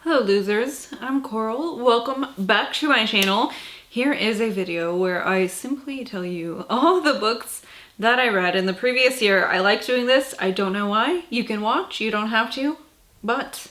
Hello losers, I'm Coral. Welcome back to my channel. Here is a video where I simply tell you all the books that I read in the previous year. I like doing this. I don't know why. You can watch, you don't have to, but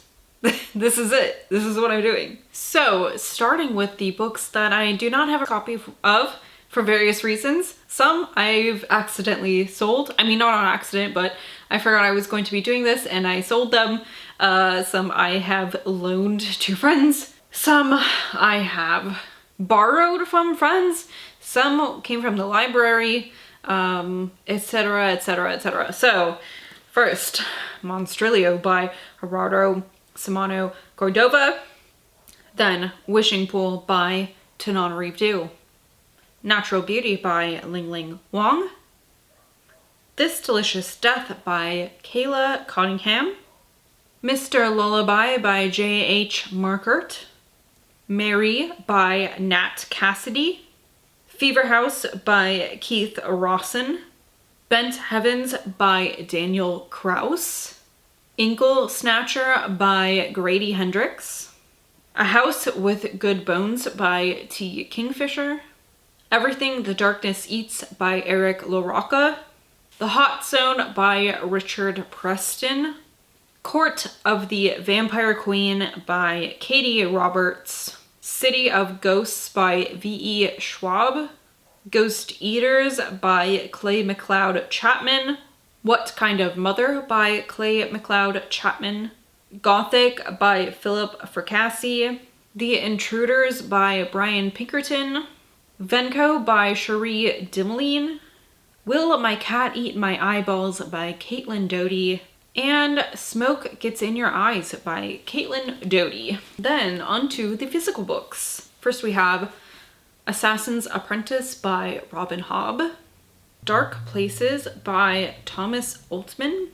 this is it. This is what I'm doing. So starting with the books that I do not have a copy of for various reasons. Some I've accidentally sold. I mean, not on accident, but I forgot I was going to be doing this and I sold them. Some I have loaned to friends. Some I have borrowed from friends. Some came from the library, etc, etc, etc. So first, Monstrilio by Gerardo Samano Cordova. Then Wishing Pool by Tananarive. Natural Beauty by Ling Ling Wong. This Delicious Death by Kayla Cottingham. Mr. Lullaby by J.H. Markert. Mary by Nat Cassidy. Fever House by Keith Rawson. Bent Heavens by Daniel Kraus. Inkle Snatcher by Grady Hendrix. A House with Good Bones by T. Kingfisher. Everything the Darkness Eats by Eric LaRocca. The Hot Zone by Richard Preston. Court of the Vampire Queen by Katie Roberts. City of Ghosts by V.E. Schwab. Ghost Eaters by Clay McLeod Chapman. What Kind of Mother by Clay McLeod Chapman. Gothic by Philip Fracassi. The Intruders by Brian Pinkerton. Venko by Cherie Dimmeline. Will My Cat Eat My Eyeballs by Caitlin Doty. And Smoke Gets in Your Eyes by Caitlin Doty. Then onto the physical books. First we have Assassin's Apprentice by Robin Hobb. Dark Places by Thomas Altman.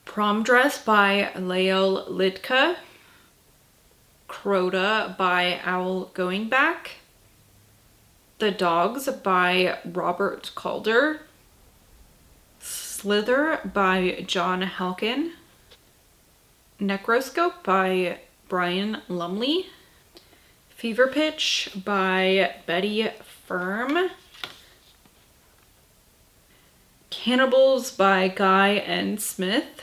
Prom Dress by Lael Litka. Crota by Owl Going Back. The Dogs by Robert Calder. Slither by John Halkin. Necroscope by Brian Lumley. Fever Pitch by Betty Firm. Cannibals by Guy N. Smith.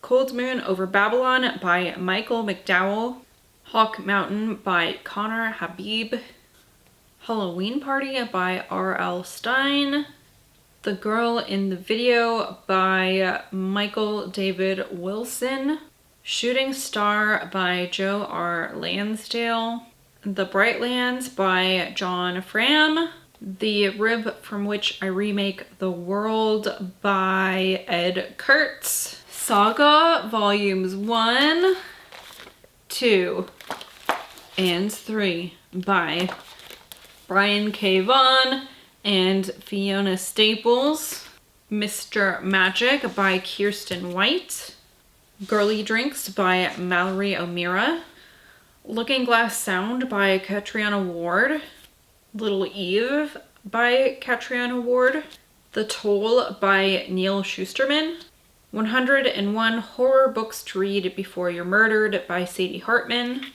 Cold Moon Over Babylon by Michael McDowell. Hawk Mountain by Connor Habib. Halloween Party by R.L. Stein. The Girl in the Video by Michael David Wilson. Shooting Star by Joe R. Lansdale. The Brightlands by John Fram. The Rib from Which I Remake the World by Ed Kurtz. Saga Volumes 1, 2, and 3 by Brian K. Vaughan and Fiona Staples. Mr. Magic by Kirsten White. Girly Drinks by Mallory O'Meara. Looking Glass Sound by Catriona Ward. Little Eve by Catriona Ward. The Toll by Neil Schusterman. 101 Horror Books to Read Before You're Murdered by Sadie Hartman.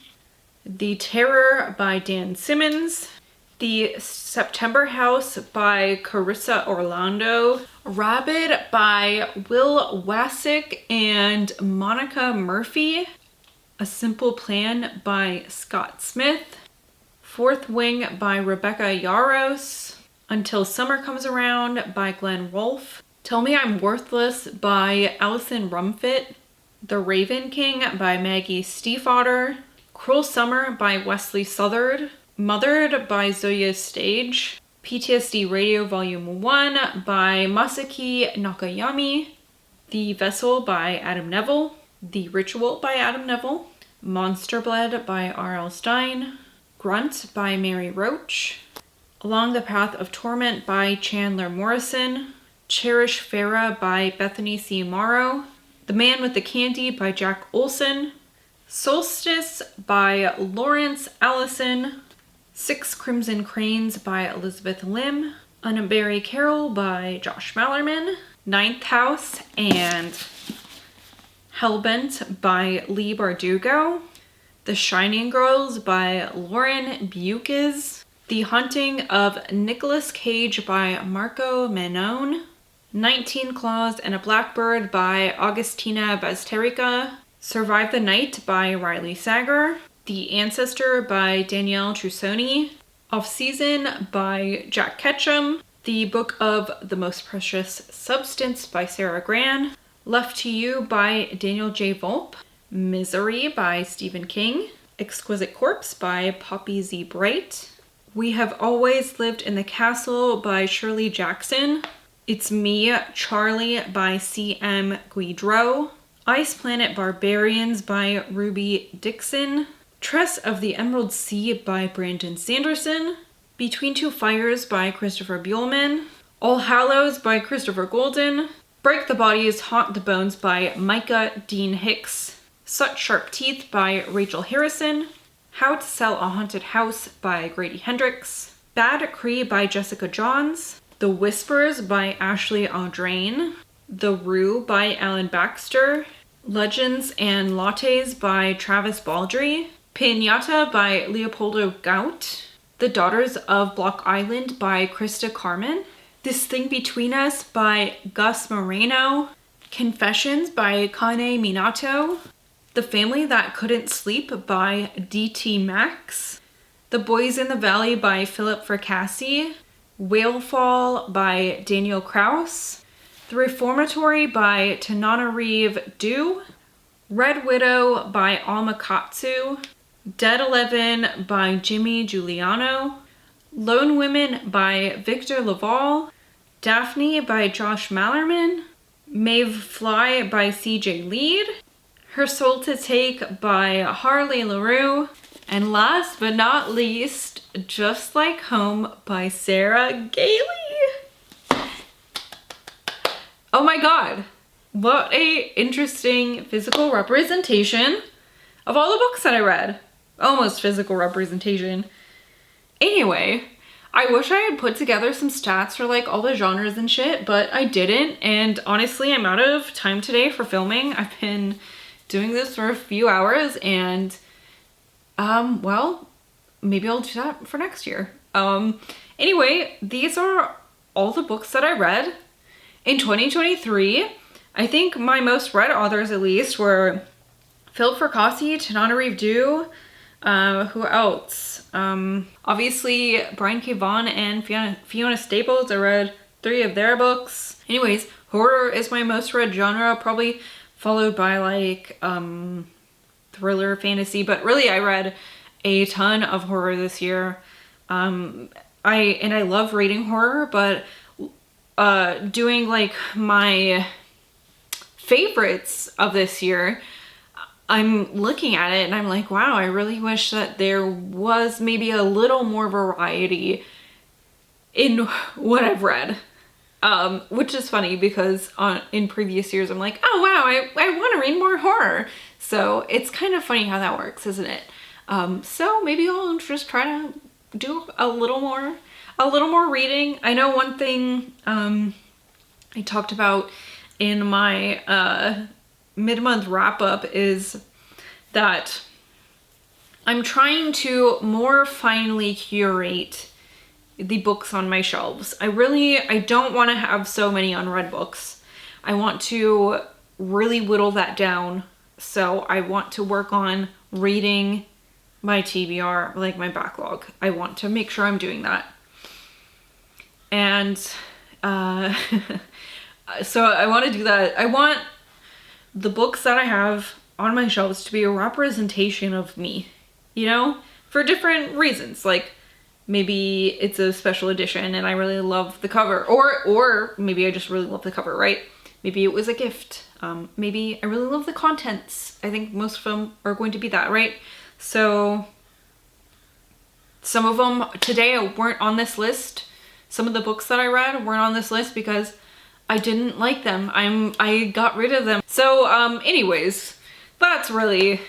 The Terror by Dan Simmons. The September House by Carissa Orlando. Rabid by Will Wassick and Monica Murphy. A Simple Plan by Scott Smith. Fourth Wing by Rebecca Yaros. Until Summer Comes Around by Glenn Rolfe. Tell Me I'm Worthless by Allison Rumfitt. The Raven King by Maggie Stiefvater. Cruel Summer by Wesley Southard. Mothered by Zoya Stage. PTSD Radio Volume 1 by Masaki Nakayami. The Vessel by Adam Neville. The Ritual by Adam Neville. Monster Blood by R.L. Stein. Grunt by Mary Roach. Along the Path of Torment by Chandler Morrison. Cherish Farah by Bethany C. Morrow. The Man with the Candy by Jack Olson. Solstice by Lawrence Allison. Six Crimson Cranes by Elizabeth Lim. Unbury Carol by Josh Mallerman. Ninth House and Hellbent by Lee Bardugo. The Shining Girls by Lauren Bukes. The Haunting of Nicolas Cage by Marco Manon. 19 Claws and a Blackbird by Augustina Bazterrica. Survive the Night by Riley Sager. The Ancestor by Danielle Trussoni. Off Season by Jack Ketchum. The Book of the Most Precious Substance by Sarah Gran. Left to You by Daniel J. Volpe. Misery by Stephen King. Exquisite Corpse by Poppy Z. Bright. We Have Always Lived in the Castle by Shirley Jackson. It's Me, Charlie by C.M. Guidreau. Ice Planet Barbarians by Ruby Dixon. Tress of the Emerald Sea by Brandon Sanderson. Between Two Fires by Christopher Buehlman. All Hallows by Christopher Golden. Break the Bodies, Haunt the Bones by Micah Dean Hicks. Such Sharp Teeth by Rachel Harrison. How to Sell a Haunted House by Grady Hendrix. Bad Cree by Jessica Johns. The Whispers by Ashley Audrain. The Rue by Alan Baxter. Legends and Lattes by Travis Baldry. Pinata by Leopoldo Gout. The Daughters of Block Island by Krista Carmen. This Thing Between Us by Gus Moreno. Confessions by Kane Minato. The Family That Couldn't Sleep by D.T. Max. The Boys in the Valley by Philip Fracassi. Whalefall by Daniel Kraus. The Reformatory by Tananarive Du. Red Widow by Alma Katsu. Dead 11 by Jimmy Giuliano. Lone Women by Victor Laval. Daphne by Josh Mallerman. Maeve Fly by C.J. Lead. Her Soul to Take by Harley LaRue. And last but not least, Just Like Home by Sarah Gailey. Oh my god, what a interesting physical representation of all the books that I read. Almost physical representation. Anyway, I wish I had put together some stats for like all the genres and shit, but I didn't. And honestly, I'm out of time today for filming. I've been doing this for a few hours and well, maybe I'll do that for next year. Anyway, these are all the books that I read in 2023. I think my most read authors, at least, were Phil Fracassi, Tananarive Du, who else? Obviously Brian K. Vaughan and Fiona Staples. I read 3 of their books. Anyways, horror is my most read genre, probably followed by like thriller, fantasy, but really I read a ton of horror this year. I love reading horror, but doing like my favorites of this year, I'm looking at it and I'm like, wow, I really wish that there was maybe a little more variety in what I've read. Which is funny because in previous years I'm like, oh wow, I want to read more horror. So it's kind of funny how that works, isn't it? So maybe I'll just try to do a little more reading. I know one thing I talked about in my mid-month wrap-up is that I'm trying to more finely curate the books on my shelves. I don't want to have so many unread books. I want to really whittle that down. So I want to work on reading my TBR, like my backlog. I want to make sure I'm doing that. And so I want to do that. I want the books that I have on my shelves to be a representation of me, you know, for different reasons. Like maybe it's a special edition and I really love the cover, or maybe I just really love the cover, right? Maybe it was a gift. Maybe I really love the contents. I think most of them are going to be that, right? So some of them today weren't on this list. Some of the books that I read weren't on this list because I didn't like them. I got rid of them. So anyways, that's really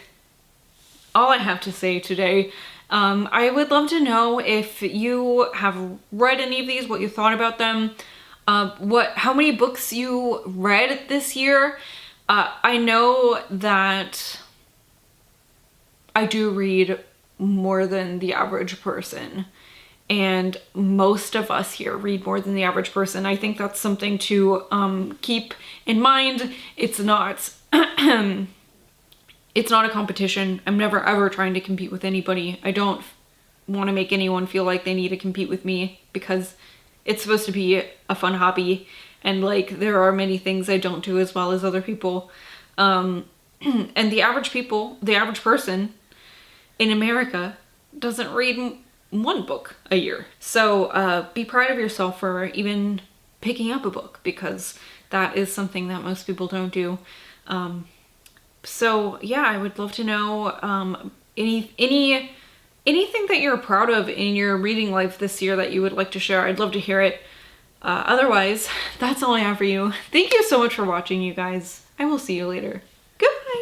all I have to say today. I would love to know if you have read any of these, what you thought about them, how many books you read this year. I know that I do read more than the average person, and most of us here read more than the average person. I think that's something to keep in mind. It's not it's not a competition. I'm never ever trying to compete with anybody. I don't want to make anyone feel like they need to compete with me, because it's supposed to be a fun hobby, and like there are many things I don't do as well as other people. And the average person in America doesn't read one book a year. So be proud of yourself for even picking up a book, because that is something that most people don't do. So yeah, I would love to know anything that you're proud of in your reading life this year that you would like to share. I'd love to hear it. Otherwise, that's all I have for you. Thank you so much for watching, you guys. I will see you later.